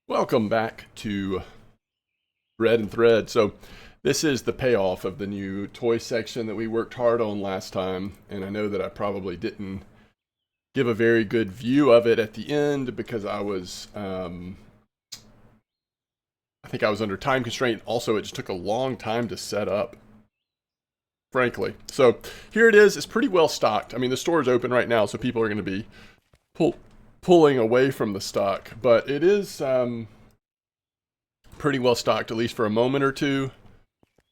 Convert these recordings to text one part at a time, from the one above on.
Welcome back to Bread and Thread. So this is the payoff of the new toy section that we worked hard on last time, and I know that I probably didn't give a very good view of it at the end because I think I was under time constraint. Also, it just took a long time to set up, frankly. So here it is. It's pretty well stocked. I mean, the store is open right now, so people are going to be pulling away from the stock, but it is pretty well stocked, at least for a moment or two.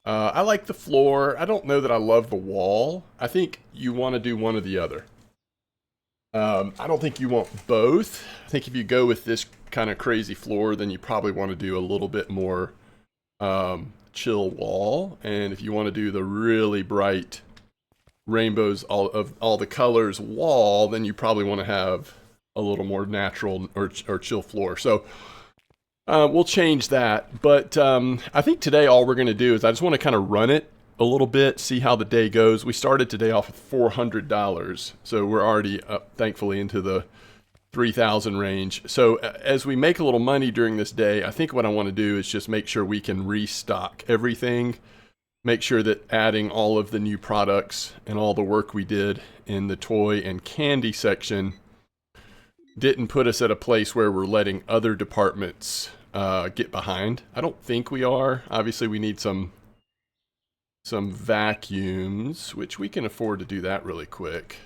I like the floor. I don't know that I love the wall. I think you want to do one or the other. I don't think you want both. I think if you go with this kind of crazy floor, then you probably want to do a little bit more chill wall. And if you want to do the really bright rainbows of all the colors wall, then you probably want to have a little more natural or chill floor. So we'll change that. But I think today all we're going to do is I just want to kind of run it a little bit, see how the day goes. We started today off with $400, so we're already up, thankfully, into the 3,000 range. So as we make a little money during this day, I think what I want to do is just make sure we can restock everything, make sure that adding all of the new products and all the work we did in the toy and candy section didn't put us at a place where we're letting other departments get behind. I don't think we are. Obviously, we need some vacuums, which we can afford to do that really quick.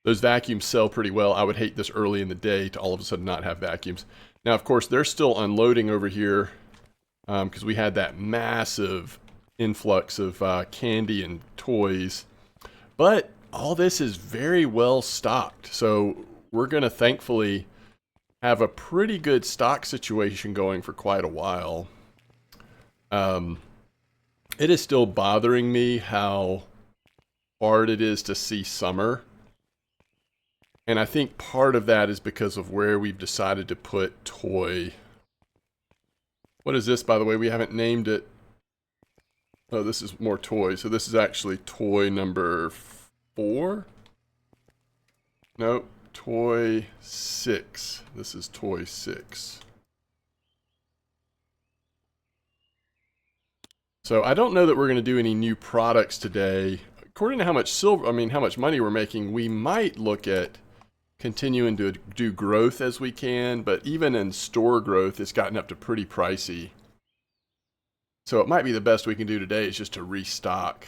Those vacuums sell pretty well. I would hate this early in the day to all of a sudden not have vacuums. Now, of course, they're still unloading over here because we had that massive influx of candy and toys. But all this is very well stocked. So we're going to thankfully have a pretty good stock situation going for quite a while. It is still bothering me how hard it is to see summer. And I think part of that is because of where we've decided to put toy. What is this, by the way? We haven't named it. Oh, this is more toy. So this is actually toy number 4? Nope, toy 6. This is toy 6. So I don't know that we're going to do any new products today. According to how much money we're making, we might look at continuing to do growth as we can, but even in store growth, it's gotten up to pretty pricey. So it might be the best we can do today is just to restock,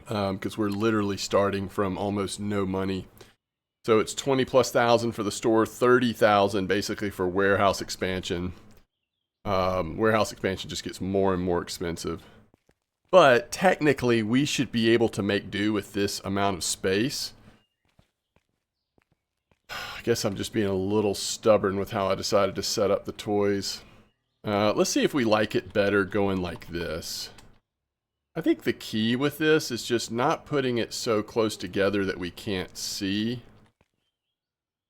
because we're literally starting from almost no money. So it's 20 plus thousand for the store, 30,000 basically for warehouse expansion. Warehouse expansion just gets more and more expensive. But technically, we should be able to make do with this amount of space. I guess I'm just being a little stubborn with how I decided to set up the toys. Let's see if we like it better going like this. I think the key with this is just not putting it so close together that we can't see.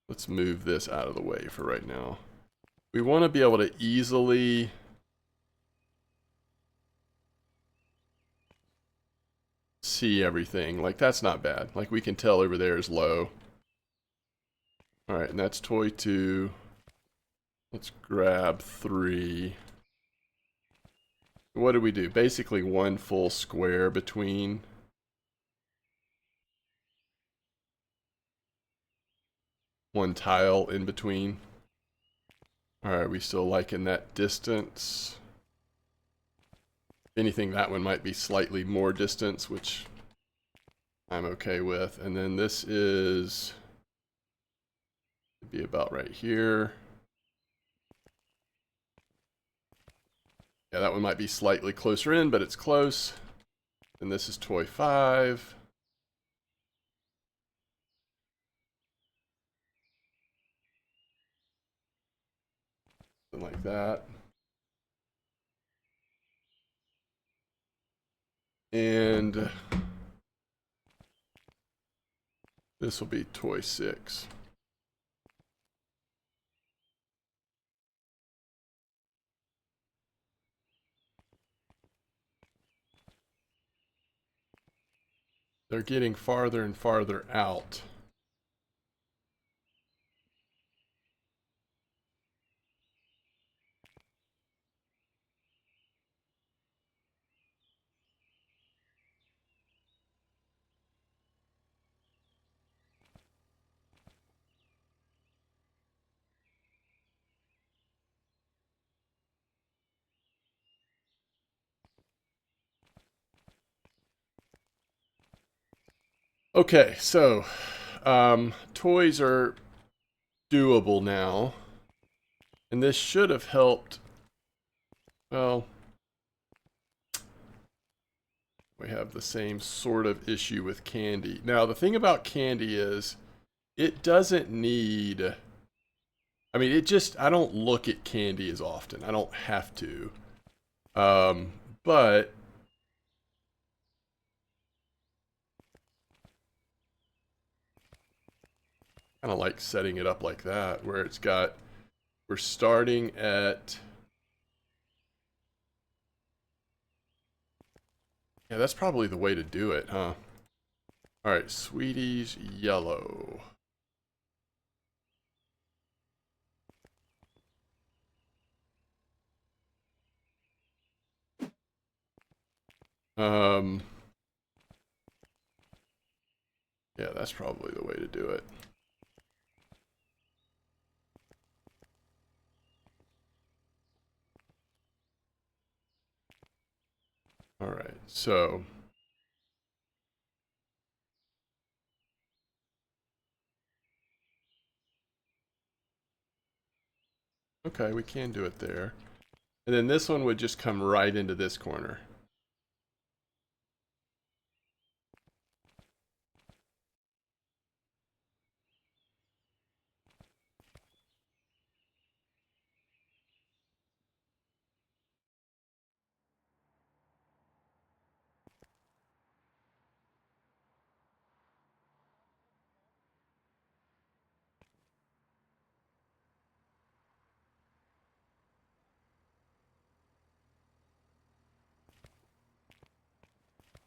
Let's move this out of the way for right now. We want to be able to easily see everything. Like, that's not bad. Like, we can tell over there is low. Alright, and that's toy 2. Let's grab 3. What do we do? Basically one full square between. One tile in between. Alright, we still liking that distance. If anything, that one might be slightly more distance, which I'm okay with. And then this is be about right here. Yeah, that one might be slightly closer in, but it's close. And this is toy 5. Something like that. And this will be toy 6. They're getting farther and farther out. Okay, so toys are doable now. And this should have helped. Well, we have the same sort of issue with candy. Now, the thing about candy is it doesn't need. I mean, I don't look at candy as often. I don't have to. But kind of like setting it up like that, where we're starting at. Yeah, that's probably the way to do it, huh? All right, Sweeties yellow. Um, yeah, that's probably the way to do it. All right, so okay, we can do it there. And then this one would just come right into this corner.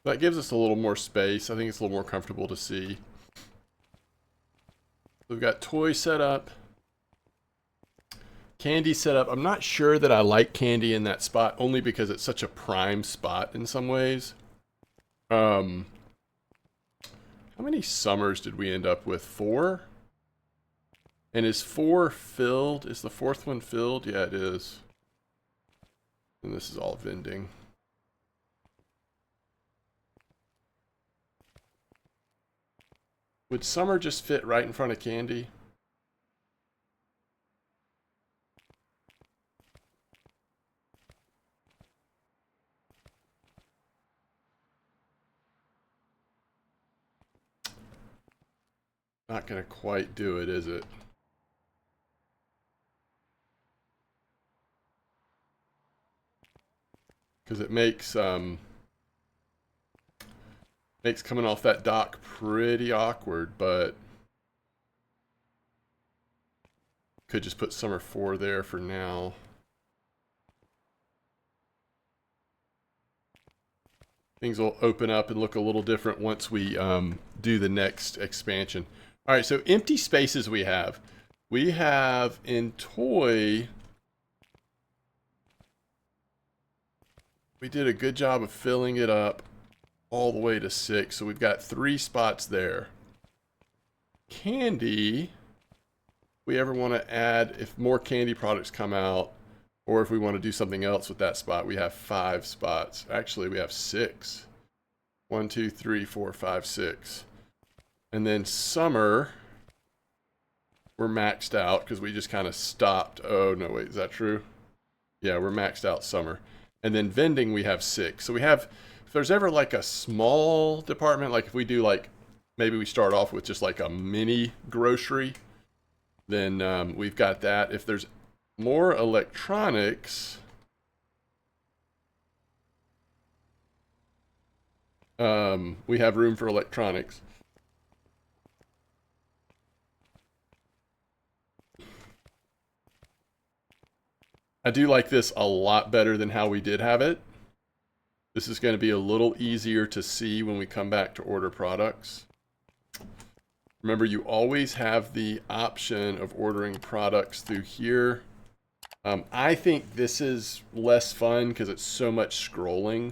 That gives us a little more space. I think it's a little more comfortable to see. We've got toy set up. Candy set up. I'm not sure that I like candy in that spot, only because it's such a prime spot in some ways. How many summers did we end up with? 4? And is 4 filled? Is the 4th one filled? Yeah, it is. And this is all vending. Would summer just fit right in front of candy? Not gonna quite do it, is it? Because it makes coming off that dock pretty awkward, but could just put summer 4 there for now. Things will open up and look a little different once we do the next expansion. All right, so empty spaces we have. We have in toy, we did a good job of filling it up all the way to 6. So we've got 3 spots there. Candy, we ever want to add, if more candy products come out, or if we want to do something else with that spot, we have 5 spots. Actually, we have 6. 1, 2, 3, 4, 5, 6. And then summer, we're maxed out because we just kind of stopped. Oh, no, wait, is that true? Yeah, we're maxed out summer. And then vending, we have 6. So we have, if there's ever like a small department, like if we do like, maybe we start off with just like a mini grocery, then we've got that. If there's more electronics, we have room for electronics. I do like this a lot better than how we did have it. This is going to be a little easier to see when we come back to order products. Remember, you always have the option of ordering products through here. I think this is less fun because it's so much scrolling.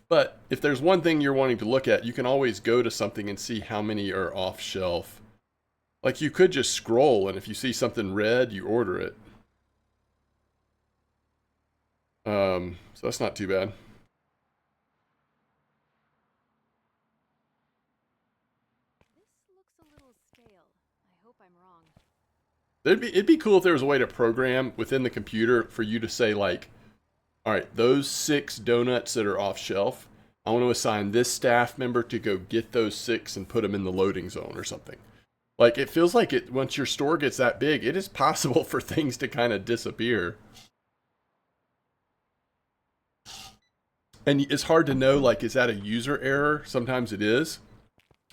But if there's one thing you're wanting to look at, you can always go to something and see how many are off shelf. Like you could just scroll, and if you see something red, you order it. So that's not too bad. It'd be cool if there was a way to program within the computer for you to say like, all right, those 6 donuts that are off shelf, I want to assign this staff member to go get those 6 and put them in the loading zone or something. Like it feels like it once your store gets that big, it is possible for things to kind of disappear. And it's hard to know like is that a user error? Sometimes it is.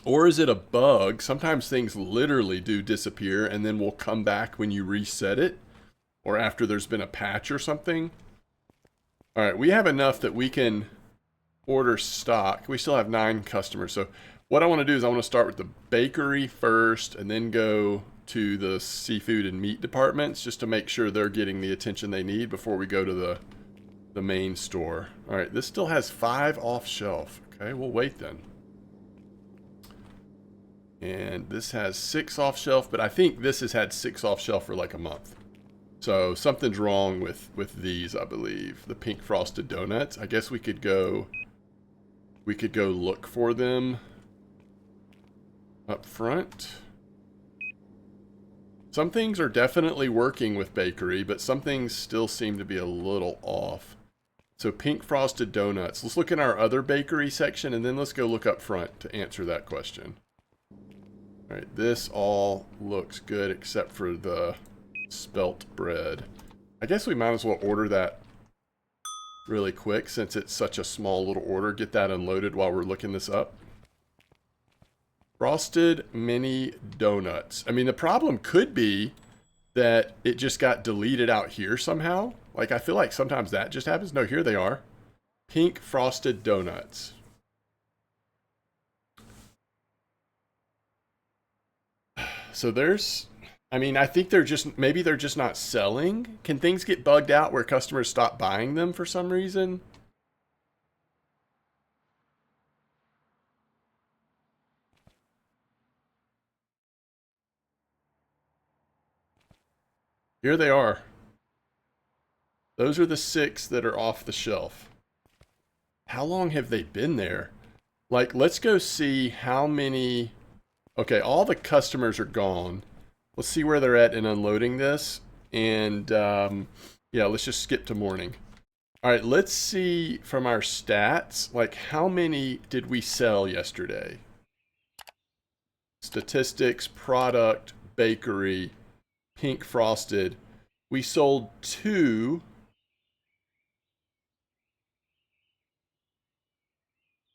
Or is it a bug? Sometimes things literally do disappear and then will come back when you reset it or after there's been a patch or something. All right, we have enough that we can order stock. We still have 9 customers. So what I want to do is I want to start with the bakery first and then go to the seafood and meat departments just to make sure they're getting the attention they need before we go to the main store. All right, this still has 5 off shelf. Okay, we'll wait then. And this has 6 off shelf, but I think this has had 6 off shelf for like a month. So something's wrong with these, I believe. The pink frosted donuts. I guess we could go look for them up front. Some things are definitely working with bakery, but some things still seem to be a little off. So pink frosted donuts. Let's look in our other bakery section and then let's go look up front to answer that question. All right, this all looks good except for the spelt bread. I guess we might as well order that really quick since it's such a small little order. Get that unloaded while we're looking this up. Frosted mini donuts. I mean, the problem could be that it just got deleted out here somehow. Like, I feel like sometimes that just happens. No, here they are. Pink frosted donuts. So there's, I mean, I think maybe they're just not selling. Can things get bugged out where customers stop buying them for some reason? Here they are. Those are the 6 that are off the shelf. How long have they been there? Like, let's go see how many. Okay, all the customers are gone. Let's see where they're at in unloading this. And yeah, let's just skip to morning. All right, let's see from our stats, like how many did we sell yesterday? Statistics, product, bakery, pink frosted. We sold 2.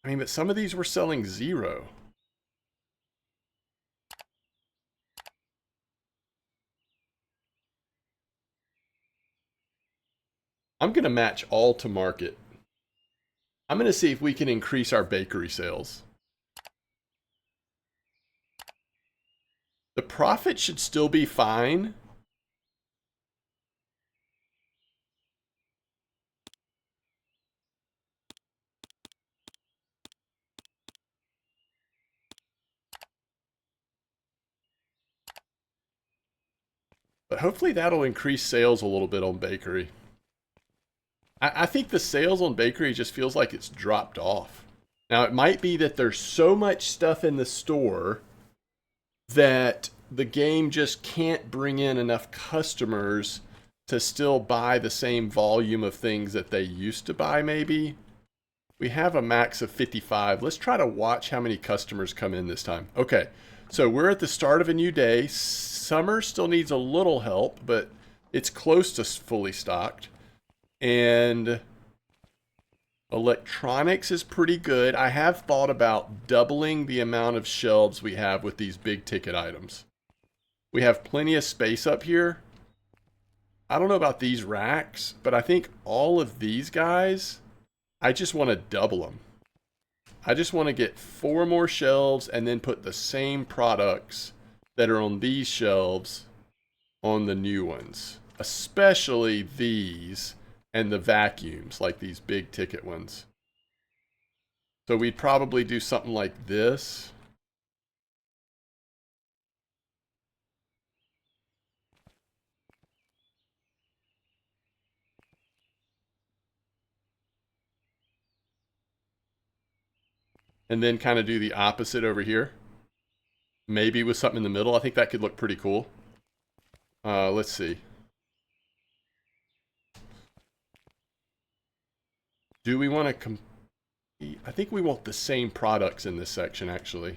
I mean, but some of these were selling 0. I'm going to match all to market. I'm going to see if we can increase our bakery sales. The profit should still be fine. But hopefully that'll increase sales a little bit on bakery. I think the sales on bakery just feels like it's dropped off. Now, it might be that there's so much stuff in the store that the game just can't bring in enough customers to still buy the same volume of things that they used to buy, maybe. We have a max of 55. Let's try to watch how many customers come in this time. Okay, so we're at the start of a new day. Summer still needs a little help, but it's close to fully stocked. And electronics is pretty good. I have thought about doubling the amount of shelves we have with these big ticket items. We have plenty of space up here. I don't know about these racks, but I think all of these guys, I just want to double them. I just want to get 4 more shelves and then put the same products that are on these shelves on the new ones, especially these and the vacuums, like these big ticket ones. So we'd probably do something like this. And then kind of do the opposite over here. Maybe with something in the middle. I think that could look pretty cool. Let's see. Do we want to compete? I think we want the same products in this section, actually.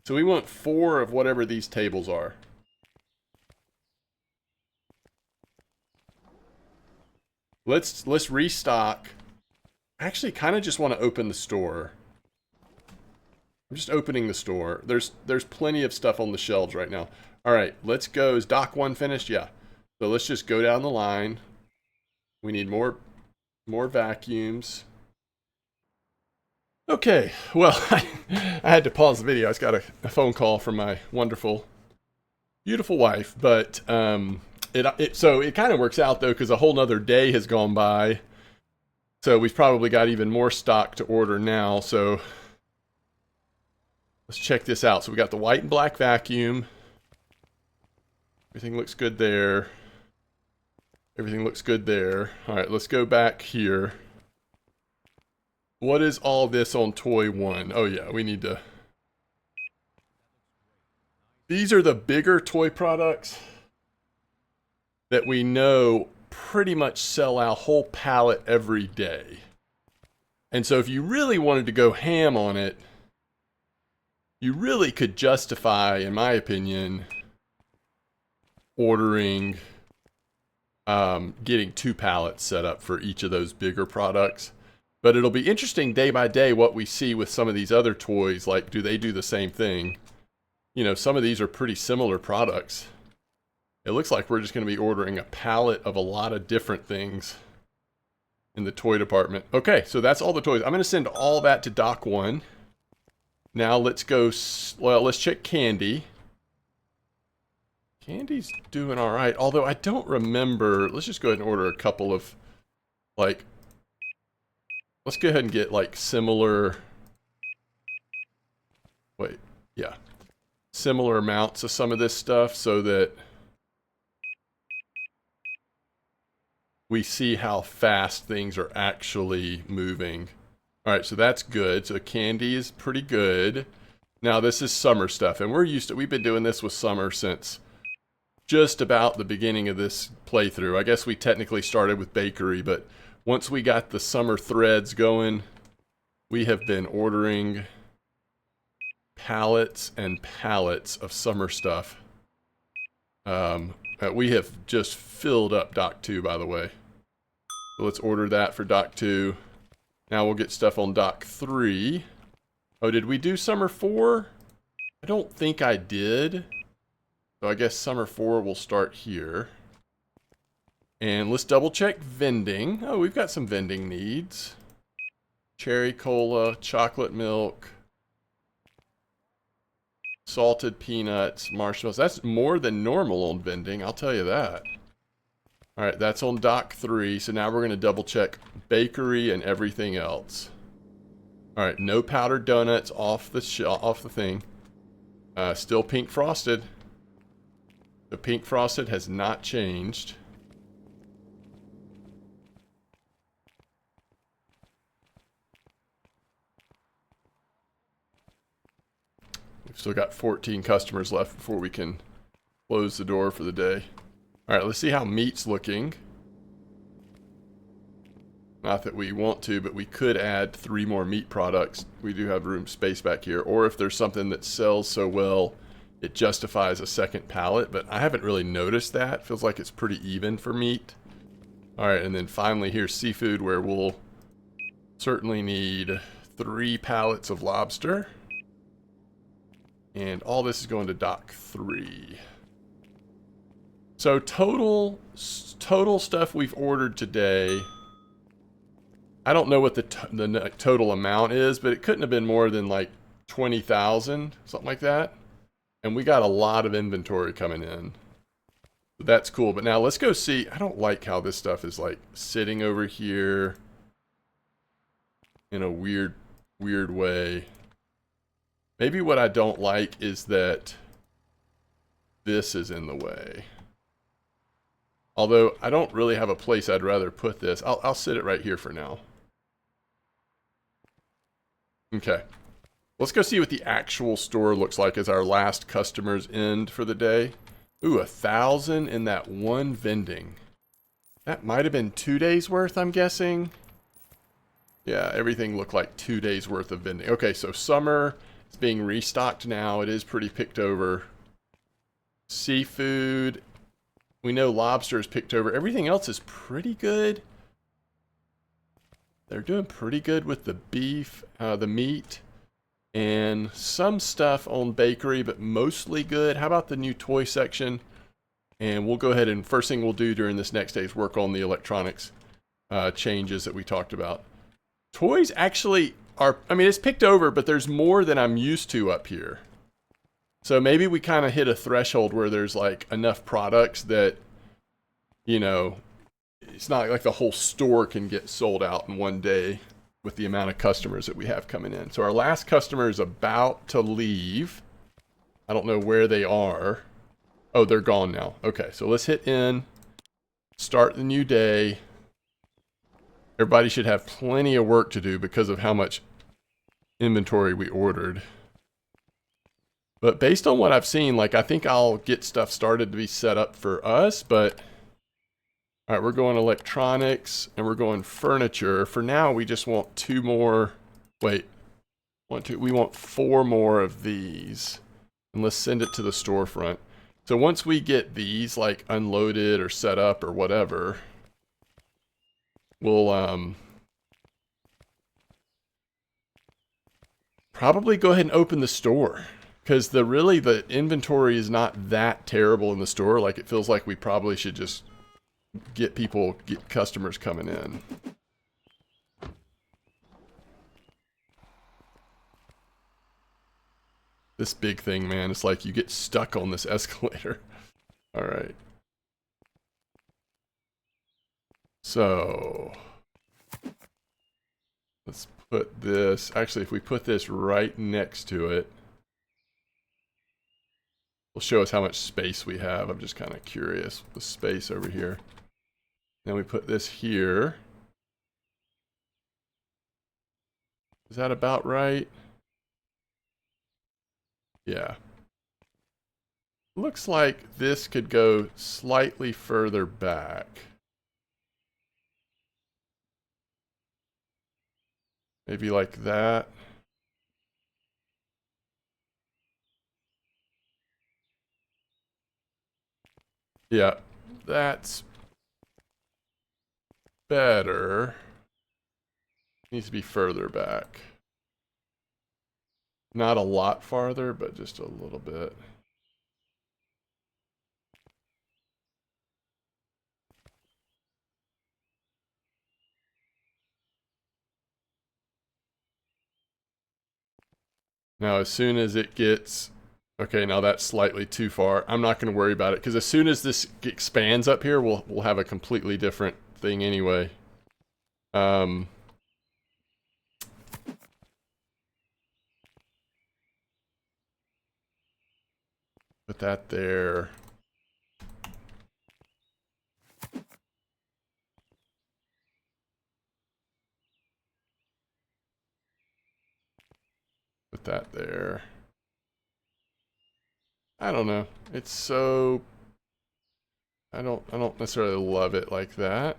So we want 4 of whatever these tables are. Let's restock. I actually kind of just want to open the store. I'm just opening the store. There's plenty of stuff on the shelves right now. All right, let's go. Is dock 1 finished? Yeah. So let's just go down the line. We need more vacuums. Okay, well, I had to pause the video. I just got a phone call from my wonderful, beautiful wife. But so it kind of works out, though, because a whole nother day has gone by. So we've probably got even more stock to order now. So let's check this out. So we got the white and black vacuum. Everything looks good there. Everything looks good there. All right, let's go back here. What is all this on toy 1? Oh yeah, we need to... These are the bigger toy products that we know pretty much sell out whole pallet every day. And so if you really wanted to go ham on it, you really could justify, in my opinion, ordering, getting 2 pallets set up for each of those bigger products. But it'll be interesting day by day what we see with some of these other toys. Like, do they do the same thing? You know, some of these are pretty similar products. It looks like we're just going to be ordering a pallet of a lot of different things in the toy department. Okay, so that's all the toys. I'm going to send all that to Dock 1. Now let's go, well, let's check Candy. Candy's doing all right, although I don't remember. Let's just go ahead and order a couple of, like, let's go ahead and get, like, similar, wait, yeah, similar amounts of some of this stuff so that we see how fast things are actually moving. All right, so that's good. So Candy is pretty good. Now this is summer stuff, and we've been doing this with summer since just about the beginning of this playthrough. I guess we technically started with bakery, but once we got the summer threads going, we have been ordering pallets and pallets of summer stuff. We have just filled up Dock 2, by the way. So let's order that for Dock 2. Now we'll get stuff on Dock 3. Oh, did we do Summer 4? I don't think I did. So I guess Summer 4 will start here. And let's double check vending. Oh, we've got some vending needs. Cherry cola, chocolate milk, salted peanuts, marshmallows. That's more than normal on vending, I'll tell you that. All right, that's on Dock 3. So now we're going to double check bakery and everything else. All right, no powdered donuts off the thing. Still pink frosted. The pink frosted has not changed. We've still got 14 customers left before we can close the door for the day. All right, let's see how meat's looking. Not that we want to, but we could add 3 more meat products. We do have room space back here. Or if there's something that sells so well, it justifies a second pallet. But I haven't really noticed that. Feels like it's pretty even for meat. All right, and then finally here's seafood, where we'll certainly need 3 pallets of lobster. And all this is going to Dock 3. So total stuff we've ordered today, I don't know what the total amount is, but it couldn't have been more than like 20,000, something like that. And we got a lot of inventory coming in. So that's cool. But now let's go see. I don't like how this stuff is like sitting over here in a weird way. Maybe what I don't like is that this is in the way. Although I don't really have a place I'd rather put this. I'll sit it right here for now. Okay. Let's go see what the actual store looks like as our last customers end for the day. Ooh, 1,000 in that one vending. That might have been 2 days worth, I'm guessing. Yeah, everything looked like 2 days worth of vending. Okay, so summer is being restocked now. It is pretty picked over. Seafood. We know lobster is picked over. Everything else is pretty good. They're doing pretty good with the beef, the meat, and some stuff on bakery, but mostly good. How about the new toy section? And we'll go ahead and first thing we'll do during this next day is work on the electronics changes that we talked about. Toys actually are, I mean, it's picked over, but there's more than I'm used to up here. So maybe we kind of hit a threshold where there's like enough products that, you know, it's not like the whole store can get sold out in one day with the amount of customers that we have coming in. So our last customer is about to leave. I don't know where they are. Oh, they're gone now. Okay, so let's hit in, start the new day. Everybody should have plenty of work to do because of how much inventory we ordered. But based on what I've seen, like, I think I'll get stuff started to be set up for us, but all right, we're going electronics and we're going furniture. For now, we just want 2 more. Wait, we want 4 more of these. And let's send it to the storefront. So once we get these like unloaded or set up or whatever, we'll probably go ahead and open the store. Because the inventory is not that terrible in the store. Like, it feels like we probably should just get customers coming in. This big thing, man, it's like you get stuck on this escalator. All right. So let's put this, actually, if we put this right next to it, it'll show us how much space we have. I'm just kind of curious, the space over here. Then we put this here. Is that about right? Yeah. Looks like this could go slightly further back. Maybe like that. Yeah, that's better. Needs to be further back. Not a lot farther, but just a little bit. Now, as soon as it gets... Okay, now that's slightly too far. I'm not going to worry about it, because as soon as this expands up here, we'll have a completely different thing anyway. Put that there. Put that there. I don't know. It's so... I don't necessarily love it like that.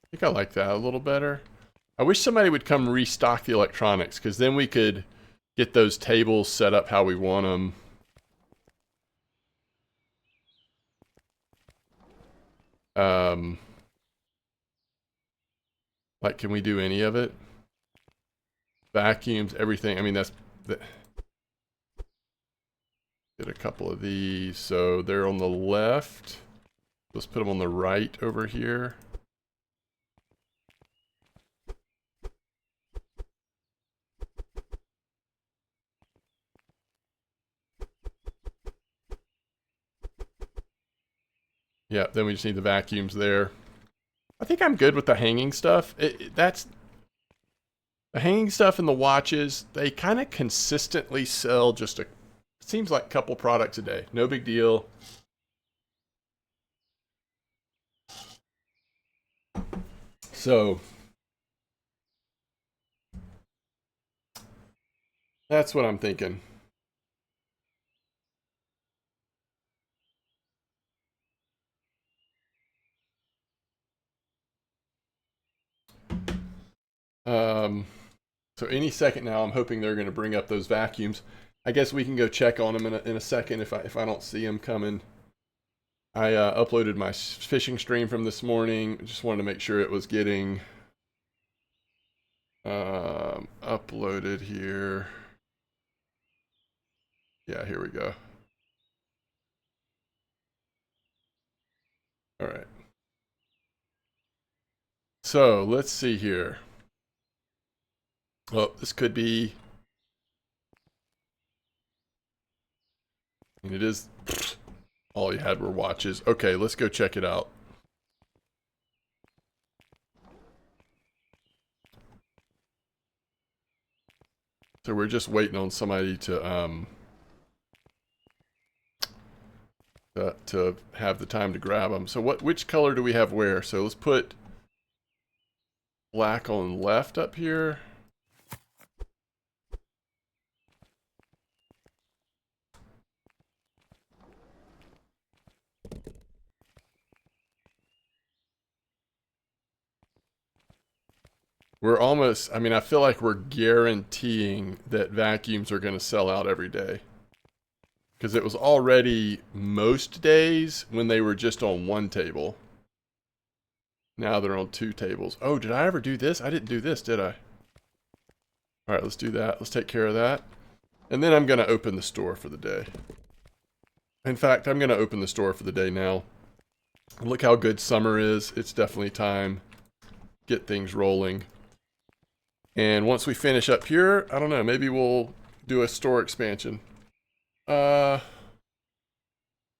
I think I like that a little better. I wish somebody would come restock the electronics, because then we could get those tables set up how we want them. Like, can we do any of it? Vacuums, everything. I mean, get a couple of these. So they're on the left. Let's put them on the right over here. Yeah, then we just need the vacuums there. I think I'm good with the hanging stuff. That's the hanging stuff and the watches. They kind of consistently sell just seems like a couple products a day. No big deal. So that's what I'm thinking. Um, so any second now, I'm hoping they're going to bring up those vacuums. I guess we can go check on them in a second if I don't see them coming. I uploaded my fishing stream from this morning. Just wanted to make sure it was getting uploaded here. Yeah, here we go. All right. So let's see here. Oh, this could be. And it is. All you had were watches. Okay, let's go check it out. So we're just waiting on somebody to have the time to grab them. So which color do we have where? So let's put black on left up here. We're almost, I mean, I feel like we're guaranteeing that vacuums are going to sell out every day. Because it was already most days when they were just on one table. Now they're on two tables. Oh, did I ever do this? I didn't do this, did I? All right, let's do that. Let's take care of that. And then I'm going to open the store for the day. In fact, I'm going to open the store for the day now. Look how good summer is. It's definitely time to get things rolling. And once we finish up here, I don't know, maybe we'll do a store expansion. All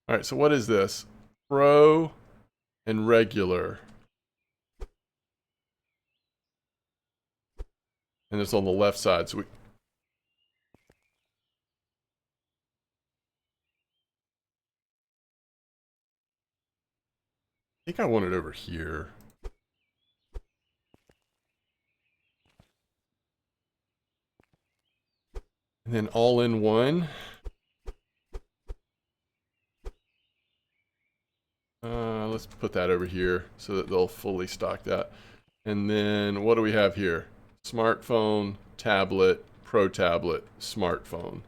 right, so what is this? Pro and regular. And it's on the left side, so we... I think I want it over here. And then all in one. Let's put that over here so that they'll fully stock that. And then what do we have here? Smartphone, tablet, pro tablet, smartphone.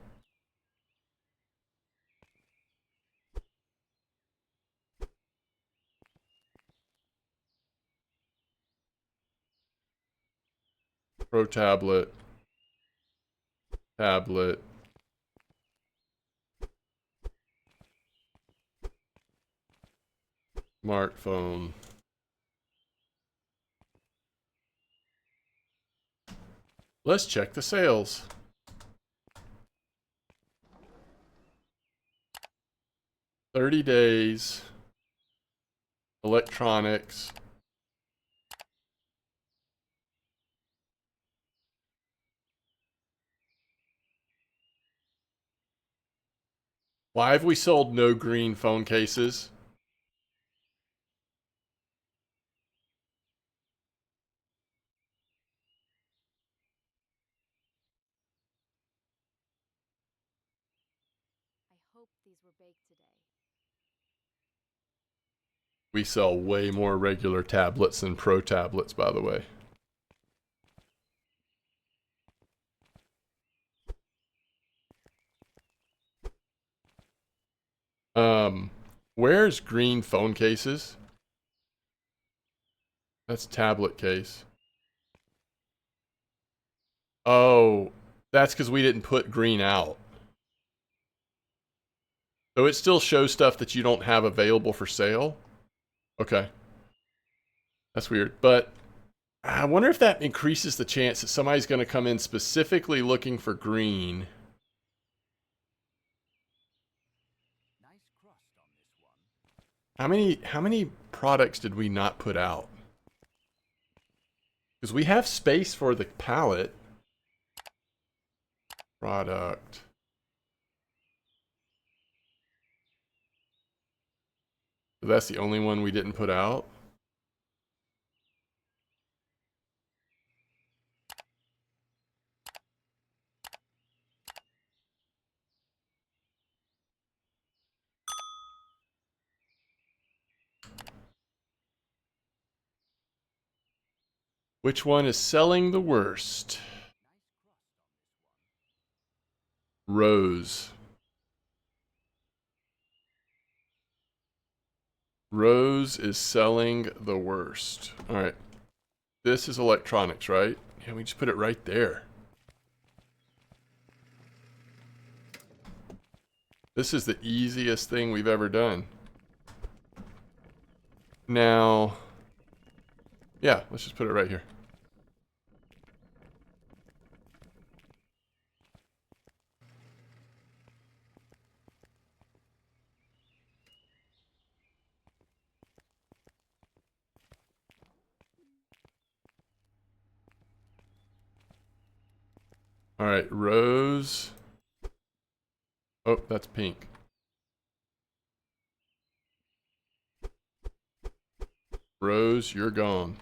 Pro tablet, tablet, smartphone. Let's check the sales. $30 days. Electronics. Why have we sold no green phone cases? I hope these were baked today. We sell way more regular tablets than pro tablets, by the way. Where's green phone cases? That's tablet case. Oh, that's because we didn't put green out. So it still shows stuff that you don't have available for sale? Okay. That's weird. But I wonder if that increases the chance that somebody's going to come in specifically looking for green. Nice crust on this one. How many products did we not put out? Because we have space for the palette. Product. So that's the only one we didn't put out. Which one is selling the worst? Rose. Rose is selling the worst. All right. This is electronics, right? Yeah, we just put it right there. This is the easiest thing we've ever done. Now, yeah, let's just put it right here. All right, Rose. Oh, that's pink. Rose, you're gone.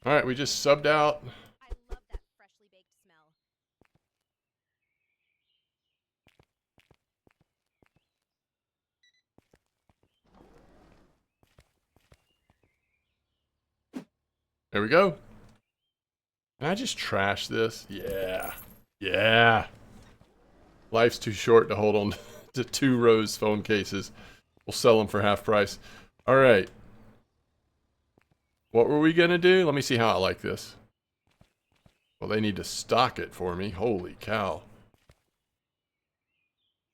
All right, we just subbed out. I love that freshly baked smell. There we go. Can I just trash this? Yeah. Yeah. Life's too short to hold on to 2 Rose phone cases. We'll sell them for half price. All right. What were we going to do? Let me see how I like this. Well, they need to stock it for me. Holy cow.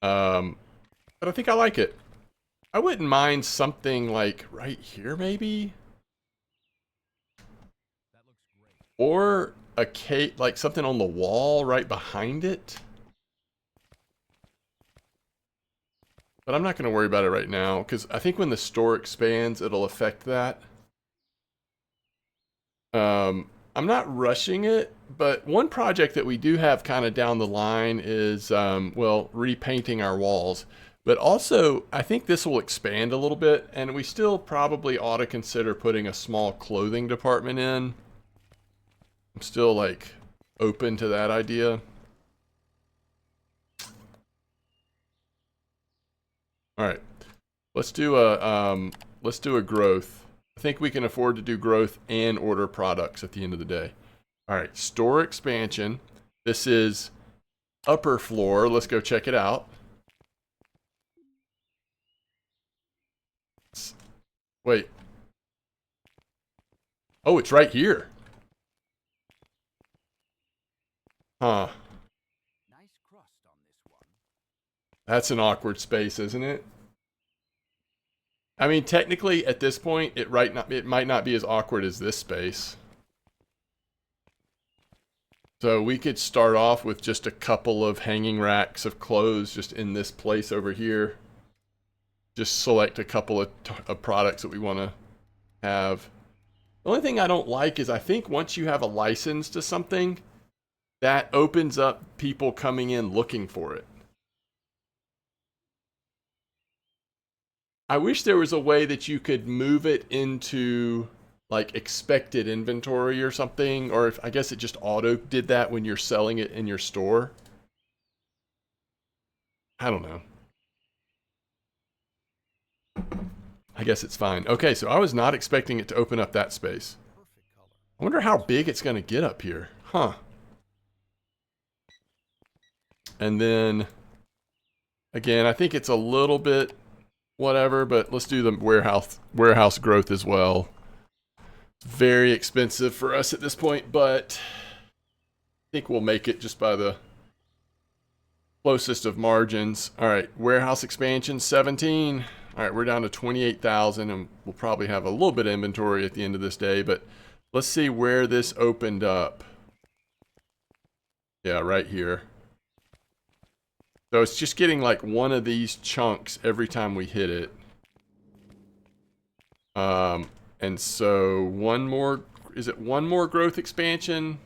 But I think I like it. I wouldn't mind something like right here, maybe. That looks great. Or a cake, like something on the wall right behind it. But I'm not going to worry about it right now, because I think when the store expands, it'll affect that. I'm not rushing it, but one project that we do have kind of down the line is, well, repainting our walls. But also, I think this will expand a little bit, and we still probably ought to consider putting a small clothing department in. I'm still, like, open to that idea. All right, let's do a growth. I think we can afford to do growth and order products at the end of the day. All right, store expansion. This is upper floor. Let's go check it out. Wait. Oh, it's right here. Huh. Nice crust on this one. That's an awkward space, isn't it? I mean, technically, at this point, it might not be as awkward as this space. So we could start off with just a couple of hanging racks of clothes just in this place over here. Just select a couple of products that we want to have. The only thing I don't like is I think once you have a license to something, that opens up people coming in looking for it. I wish there was a way that you could move it into like expected inventory or something, or if I guess it just auto did that when you're selling it in your store. I don't know. I guess it's fine. Okay, so I was not expecting it to open up that space. Perfect color. I wonder how big it's going to get up here. Huh. And then, again, I think it's a little bit whatever, but let's do the warehouse growth as well. It's very expensive for us at this point, but I think we'll make it just by the closest of margins. All right, warehouse expansion, 17. All right, we're down to 28,000, and we'll probably have a little bit of inventory at the end of this day, but let's see where this opened up. Yeah, right here. So it's just getting like one of these chunks every time we hit it. And so one more, is it one more growth expansion?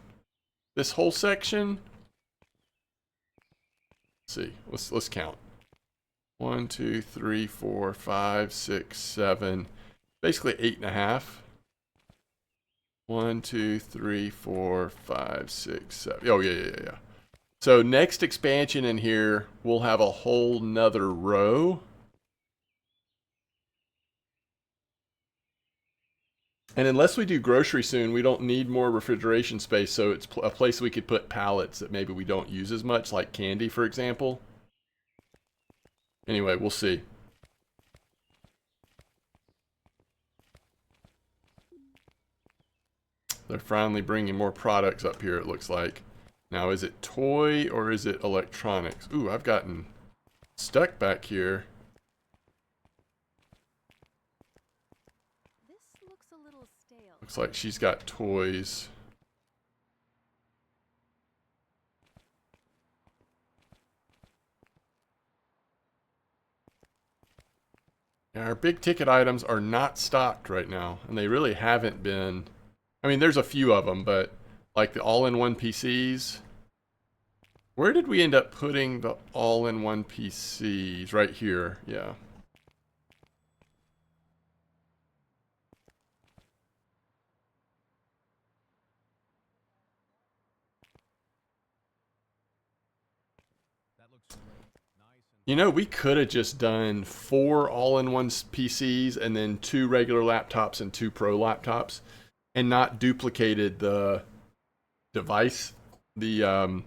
This whole section? Let's see, let's count. 1, 2, 3, 4, 5, 6, 7. Basically 8.5. 1, 2, 3, 4, 5, 6, 7. Oh, yeah. So next expansion in here, we'll have a whole nother row. And unless we do grocery soon, we don't need more refrigeration space, so it's a place we could put pallets that maybe we don't use as much, like candy, for example. Anyway, we'll see. They're finally bringing more products up here, it looks like. Now, is it toy or is it electronics? Ooh, I've gotten stuck back here. This looks a little stale. Looks like she's got toys. Yeah, our big ticket items are not stocked right now, and they really haven't been. I mean, there's a few of them, but like the all-in-one PCs. Where did we end up putting the all-in-one PCs? Right here, yeah. That looks great. Nice and You know, we could have just done 4 all-in-one PCs and then 2 regular laptops and 2 pro laptops, and not duplicated the device, the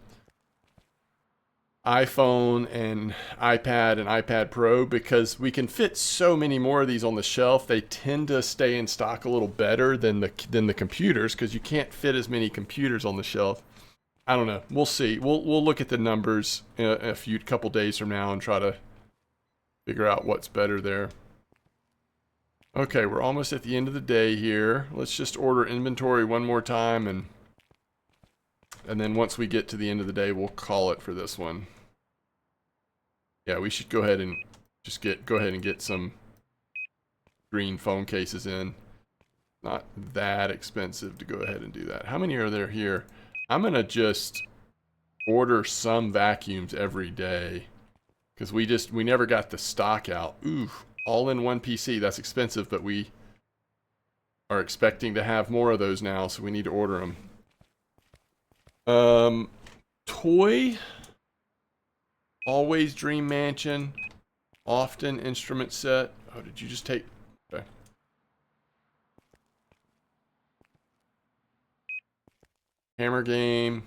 iPhone and iPad Pro, because we can fit so many more of these on the shelf. They tend to stay in stock a little better than the computers, because you can't fit as many computers on the shelf. I don't know. We'll see. We'll look at the numbers in a couple days from now and try to figure out what's better there. Okay, we're almost at the end of the day here. Let's just order inventory one more time, and then once we get to the end of the day, we'll call it for this one. Yeah, we should go ahead and just go ahead and get some green phone cases in. Not that expensive to go ahead and do that. How many are there here? I'm gonna just order some vacuums every day, because we never got the stock out. Ooh, all-in-one PC. That's expensive, but we are expecting to have more of those now, so we need to order them. Toy. Always Dream Mansion. Often Instrument Set. Oh, did you just take... Okay. Hammer Game.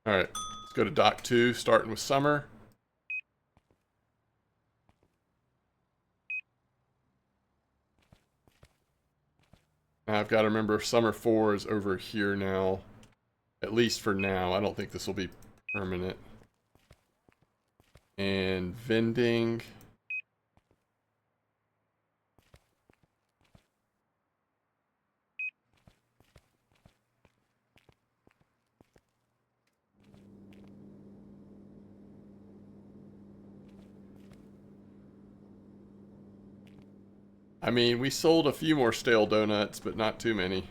Alright, let's go to Dock 2, starting with Summer. Now I've got to remember Summer 4 is over here now. At least for now. I don't think this will be permanent. And vending. I mean, we sold a few more stale donuts, but not too many.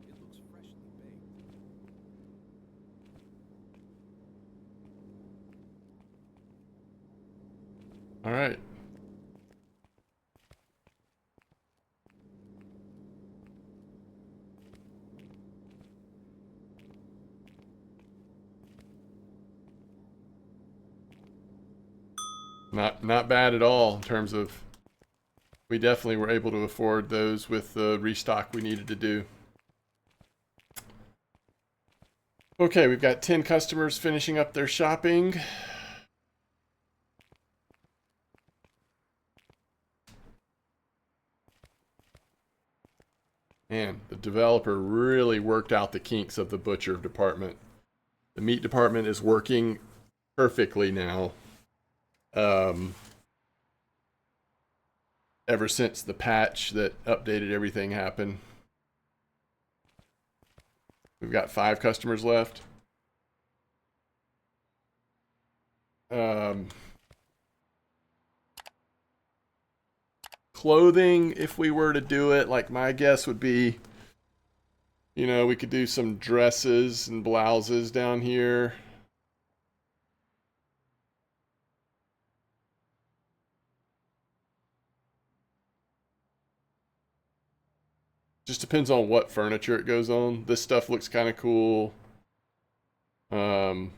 it looks freshly baked. All right. Not bad at all in terms of, we definitely were able to afford those with the restock we needed to do. Okay, we've got 10 customers finishing up their shopping. Man, the developer really worked out the kinks of the butcher department. The meat department is working perfectly now. Um, ever since the patch that updated everything happened. We've got 5 customers left. Clothing, if we were to do it, like my guess would be, you know, we could do some dresses and blouses down here. Just depends on what furniture it goes on. This stuff looks kind of cool. I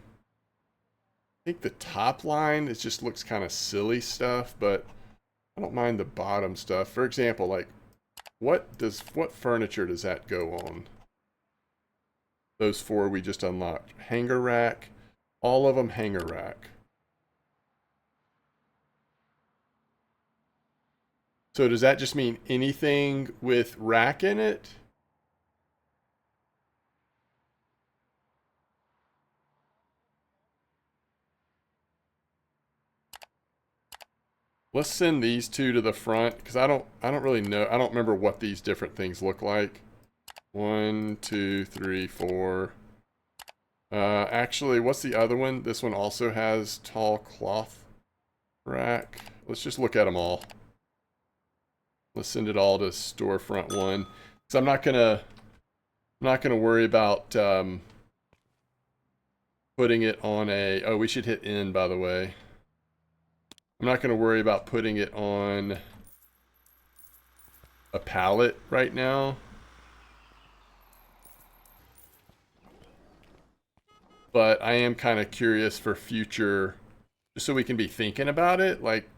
think the top line, it just looks kind of silly stuff, but I don't mind the bottom stuff. For example, like what furniture does that go on? Those 4 we just unlocked. Hanger rack. All of them hanger rack. So does that just mean anything with rack in it? Let's send these 2 to the front because I don't really know. I don't remember what these different things look like. 1, 2, 3, 4. Actually, what's the other one? This one also has tall cloth rack. Let's just look at them all. Let's send it all to storefront 1. So I'm not gonna worry about putting it on a. Oh, we should hit N, by the way. I'm not gonna worry about putting it on a pallet right now. But I am kind of curious for future, just so we can be thinking about it. Like,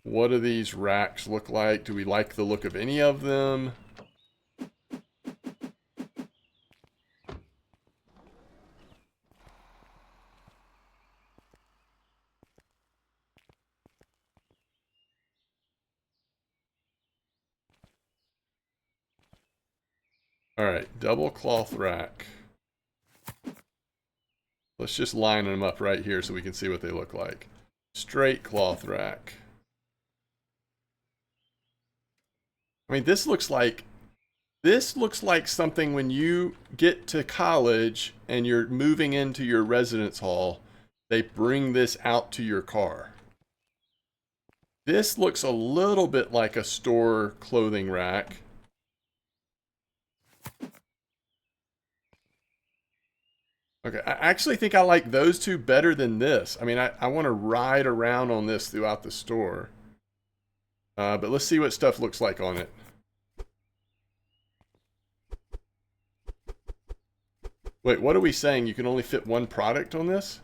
what do these racks look like? Do we like the look of any of them? All right, double cloth rack. Let's just line them up right here so we can see what they look like. Straight cloth rack. I mean, this looks like something when you get to college and you're moving into your residence hall, they bring this out to your car. This looks a little bit like a store clothing rack. Okay, I actually think I like those 2 better than this. I mean, I want to ride around on this throughout the store. But let's see what stuff looks like on it. Wait, what are we saying? You can only fit 1 product on this?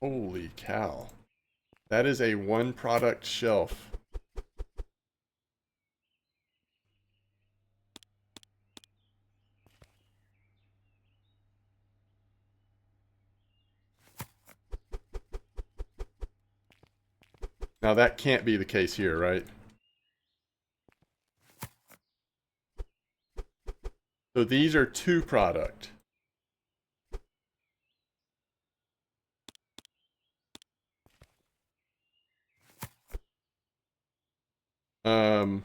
Holy cow. That is a 1 product shelf. Now that can't be the case here, right? So these are 2 product. Um,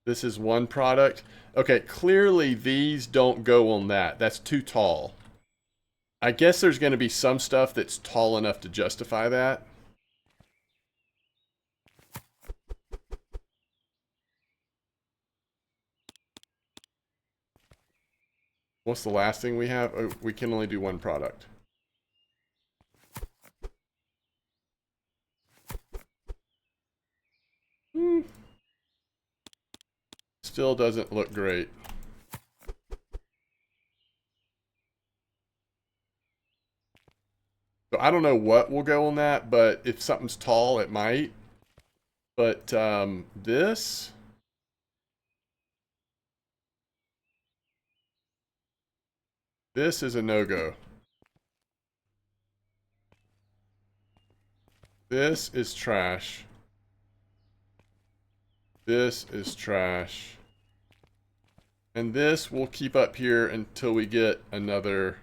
this is 1 product. Okay, clearly these don't go on that. That's too tall. I guess there's going to be some stuff that's tall enough to justify that. What's the last thing we have? Oh, we can only do 1 product. Still doesn't look great. So I don't know what will go on that, but if something's tall, it might. But this is a no-go. This is trash. This is trash. And this we'll keep up here until we get another,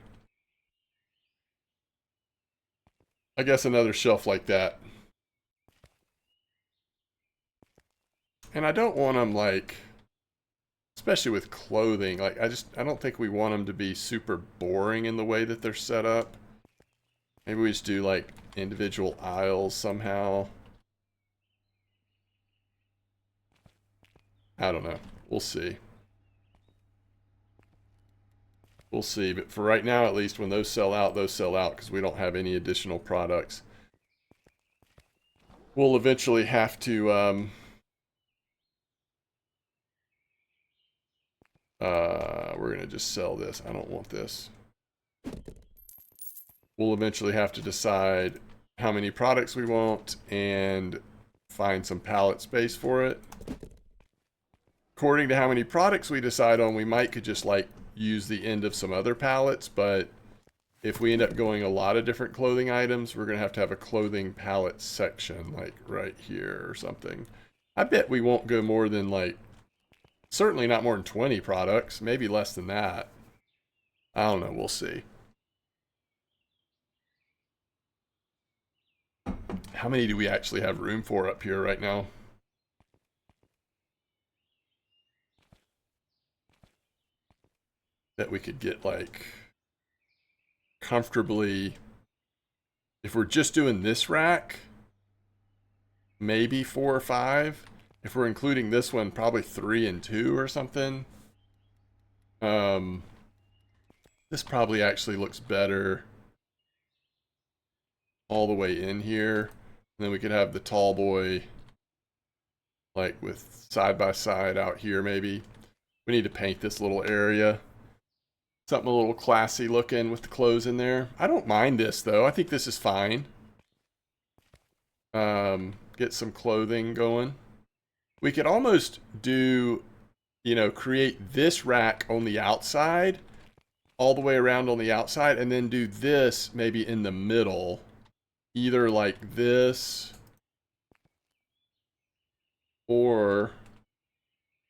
I guess another shelf like that. And I don't want them like, especially with clothing, like I don't think we want them to be super boring in the way that they're set up. Maybe we just do like individual aisles somehow. I don't know. We'll see. We'll see. But for right now, at least, when those sell out because we don't have any additional products. We'll eventually have to we're gonna just sell this. I don't want this. We'll eventually have to decide how many products we want and find some pallet space for it. According to how many products we decide on, we might could just like use the end of some other pallets, but if we end up going a lot of different clothing items, we're gonna have to have a clothing pallet section like right here or something. I bet we won't go more than like, certainly not more than 20 products, maybe less than that. I don't know, we'll see. How many do we actually have room for up here right now? That we could get like comfortably, if we're just doing this rack, maybe 4 or 5. If we're including this one, probably 3 and 2 or something. This probably actually looks better all the way in here. And then we could have the tall boy like with side by side out here maybe. We need to paint this little area. Something a little classy looking with the clothes in there. I don't mind this though. I think this is fine. Get some clothing going. We could almost do, you know, create this rack on the outside, all the way around on the outside, and then do this maybe in the middle. Either like this, or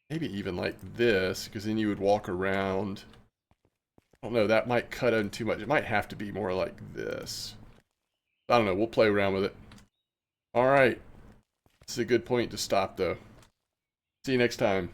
maybe even like this, because then you would walk around. I don't know, that might cut in too much. It might have to be more like this. I don't know, we'll play around with it. Alright. This is a good point to stop though. See you next time.